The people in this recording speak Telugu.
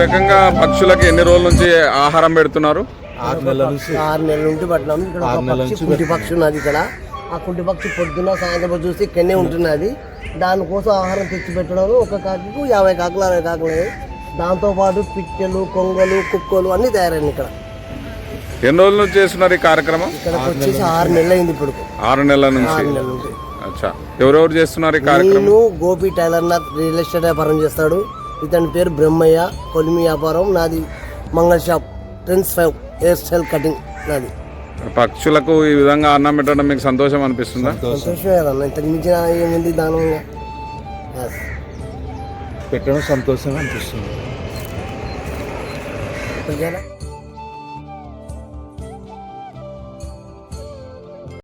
రకంగా పక్షులకు ఎన్ని రోజుల నుంచి ఆహారం పెడుతున్నారు? 6 నెలల నుంచి. 6 నెలల నుండి పట్టినాం. ఇక్కడ ఒక పక్షి కుంటి పక్షి ఉన్నది. ఇక్కడ ఆ కుంటి పక్షి పొద్దున్న సాయంత్రం చూసి ఇక్కడనే ఉంటున్నది. దానికోసం ఆహారం తెచ్చి పెట్టడం ఒక కాకికు 50 కాకులు 60 కాకులు. దాంతోపాటు పిట్టెలు, కొంగలు, కుక్కలు అన్నీ తయారైంది ఇక్కడ. ఎన్ని రోజుల నుంచి చేస్తున్నారు ఈ కార్యక్రమం? ఇక్కడికి వచ్చేసి 6 నెలలు అయింది ఇప్పుడు. 6 నెలల నుంచి. 6 నెలల నుండి. అచ్చా, ఎవరెవరు చేస్తున్నారు ఈ కార్యక్రమం? నేను గోపి టైలర్నాథ్ రియల్ ఎస్టేట్ వ్యాపారం చేస్తాడు. ఇతని పేరు బ్రహ్మయ్య. కొలిమి వ్యాపారం నాది. మంగళ shop trends 5 hair style cutting నాది. పక్షులకు ఈ విధంగా అన్నం పెట్టడం మీకు సంతోషం అనిపిస్తుందా? సంతోషమే కదన్న, ఇంతకు మించిన ఏముంది దానంగా. పెట్టడం సంతోషంగా అనిపిస్తుంది. ఓకేనా?